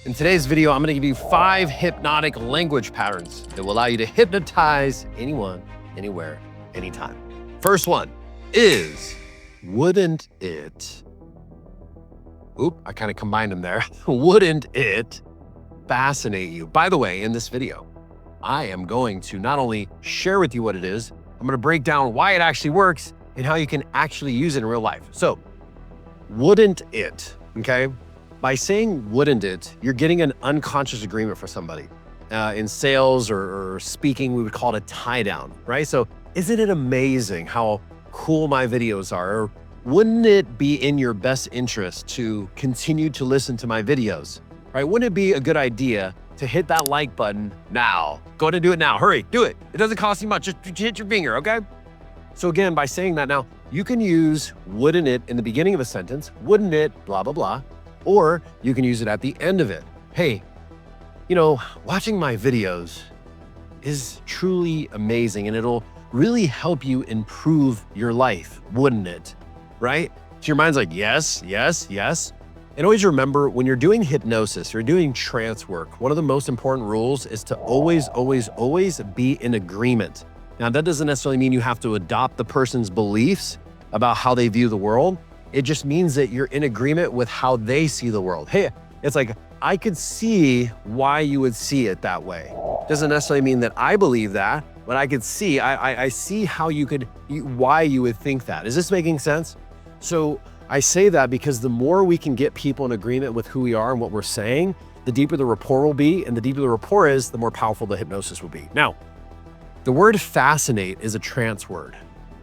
In today's video, I'm gonna give you 5 hypnotic language patterns that will allow you to hypnotize anyone, anywhere, anytime. First one is, wouldn't it, I kind of combined them there. Wouldn't it fascinate you? By the way, in this video, I am going to not only share with you what it is, I'm gonna break down why it actually works and how you can actually use it in real life. So, wouldn't it, okay? By saying wouldn't it, you're getting an unconscious agreement for somebody. In sales or speaking, we would call it a tie down, right? So isn't it amazing how cool my videos are? Or wouldn't it be in your best interest to continue to listen to my videos, right? Wouldn't it be a good idea to hit that like button now? Go ahead and do it now. Hurry, do it. It doesn't cost you much. Just hit your finger, okay? So again, by saying that now, you can use wouldn't it in the beginning of a sentence, wouldn't it, blah, blah, blah. Or you can use it at the end of it. Hey, you know, watching my videos is truly amazing and it'll really help you improve your life, wouldn't it? Right? So your mind's like, yes, yes, yes. And always remember, when you're doing hypnosis, you're doing trance work, one of the most important rules is to always, always, always be in agreement. Now, that doesn't necessarily mean you have to adopt the person's beliefs about how they view the world. It just means that you're in agreement with how they see the world. Hey, it's like, I could see why you would see it that way. Doesn't necessarily mean that I believe that, but I could see, I see how why you would think that. Is this making sense? So I say that because the more we can get people in agreement with who we are and what we're saying, the deeper the rapport will be, and the deeper the rapport is, the more powerful the hypnosis will be. Now, the word fascinate is a trance word,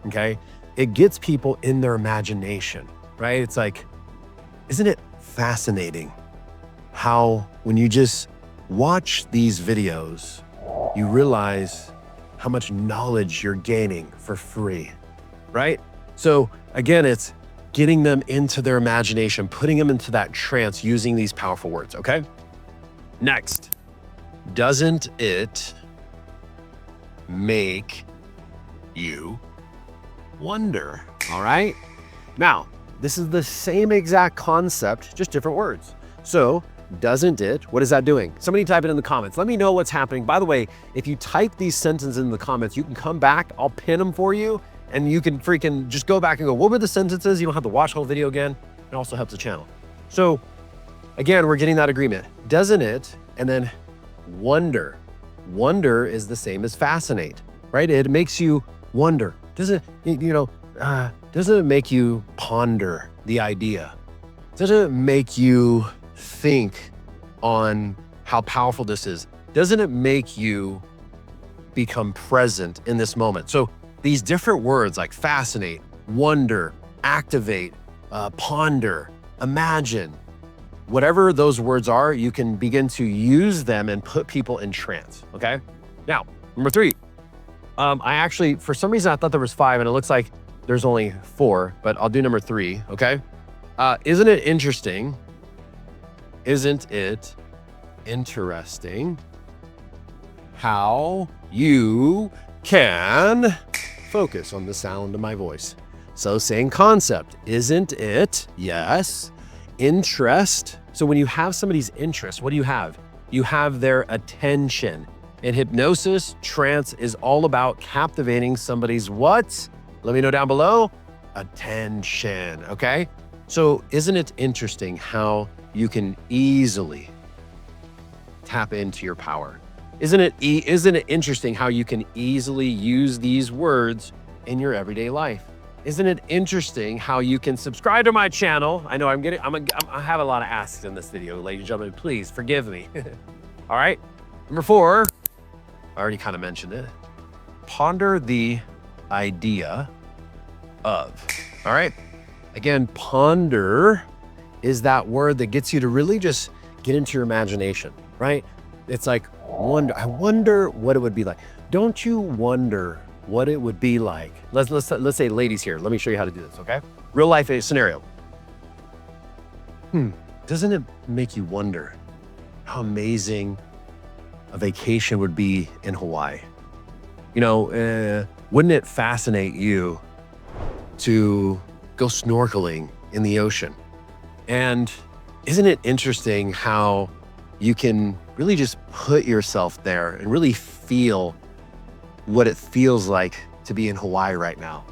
okay? It gets people in their imagination, right? It's like, isn't it fascinating how when you just watch these videos, you realize how much knowledge you're gaining for free, right? So again, it's getting them into their imagination, putting them into that trance using these powerful words, okay? Next, doesn't it make you wonder? All right? Now, this is the same exact concept, just different words. So, doesn't it, what is that doing? Somebody type it in the comments. Let me know what's happening. By the way, if you type these sentences in the comments, you can come back, I'll pin them for you, and you can freaking just go back and go, what were the sentences? You don't have to watch the whole video again. It also helps the channel. So, again, we're getting that agreement. Doesn't it, and then wonder. Wonder is the same as fascinate, right? It makes you wonder. Doesn't it make you ponder the idea? Doesn't it make you think on how powerful this is? Doesn't it make you become present in this moment? So these different words like fascinate, wonder, activate, ponder, imagine, whatever those words are, you can begin to use them and put people in trance, okay? Now, number 3. I actually, for some reason, I thought there was 5 and it looks like there's only 4, but I'll do number 3, okay? Isn't it interesting? Isn't it interesting how you can focus on the sound of my voice? So saying concept, isn't it? Yes. Interest. So when you have somebody's interest, what do you have? You have their attention. In hypnosis, trance is all about captivating somebody's what? Let me know down below. Attention, okay? So isn't it interesting how you can easily tap into your power? Isn't it interesting how you can easily use these words in your everyday life? Isn't it interesting how you can subscribe to my channel? I know I have a lot of asks in this video, ladies and gentlemen, please forgive me. All right, number 4, I already kind of mentioned it. Ponder the idea of, all right? Again, ponder is that word that gets you to really just get into your imagination, right? It's like, I wonder what it would be like. Don't you wonder what it would be like? Let's say ladies here. Let me show you how to do this, okay? Real life scenario. Doesn't it make you wonder how amazing a vacation would be in Hawaii? You know, wouldn't it fascinate you to go snorkeling in the ocean? And isn't it interesting how you can really just put yourself there and really feel what it feels like to be in Hawaii right now.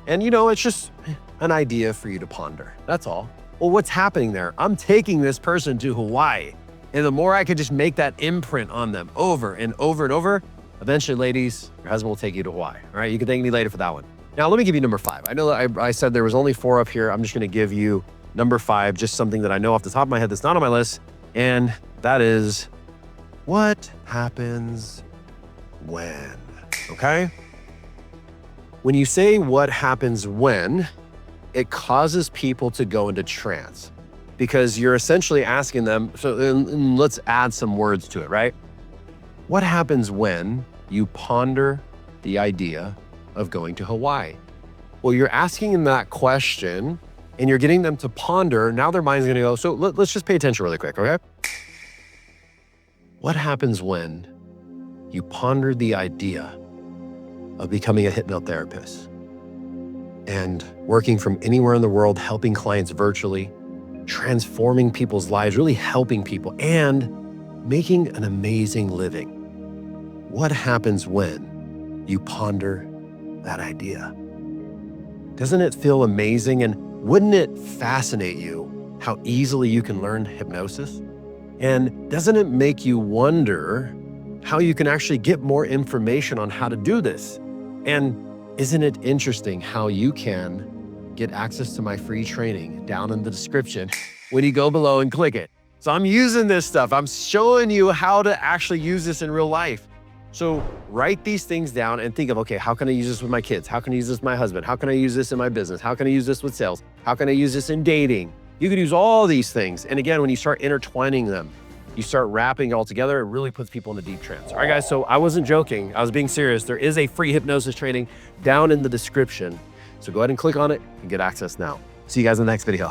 And it's just an idea for you to ponder. That's all. Well, what's happening there? I'm taking this person to Hawaii. And the more I could just make that imprint on them over and over and over, eventually, ladies, your husband will take you to Hawaii. All right, you can thank me later for that one. Now, let me give you number 5. I know that I said there was only 4 up here. I'm just gonna give you number 5, just something that I know off the top of my head that's not on my list. And that is, what happens when, okay? When you say what happens when, it causes people to go into trance because you're essentially asking them, and let's add some words to it, right? What happens when you ponder the idea of going to Hawaii? Well, you're asking them that question and you're getting them to ponder. Now their mind's gonna go, so let's just pay attention really quick, okay? What happens when you ponder the idea of becoming a hypnotherapist and working from anywhere in the world, helping clients virtually, transforming people's lives, really helping people, and making an amazing living? What happens when you ponder that idea? Doesn't it feel amazing? And wouldn't it fascinate you how easily you can learn hypnosis? And doesn't it make you wonder how you can actually get more information on how to do this? And isn't it interesting how you can get access to my free training down in the description when you go below and click it? So I'm using this stuff. I'm showing you how to actually use this in real life. So write these things down and think of, okay, how can I use this with my kids? How can I use this with my husband? How can I use this in my business? How can I use this with sales? How can I use this in dating? You can use all these things. And again, when you start intertwining them, you start wrapping it all together, it really puts people in a deep trance. All right, guys, so I wasn't joking. I was being serious. There is a free hypnosis training down in the description. So go ahead and click on it and get access now. See you guys in the next video.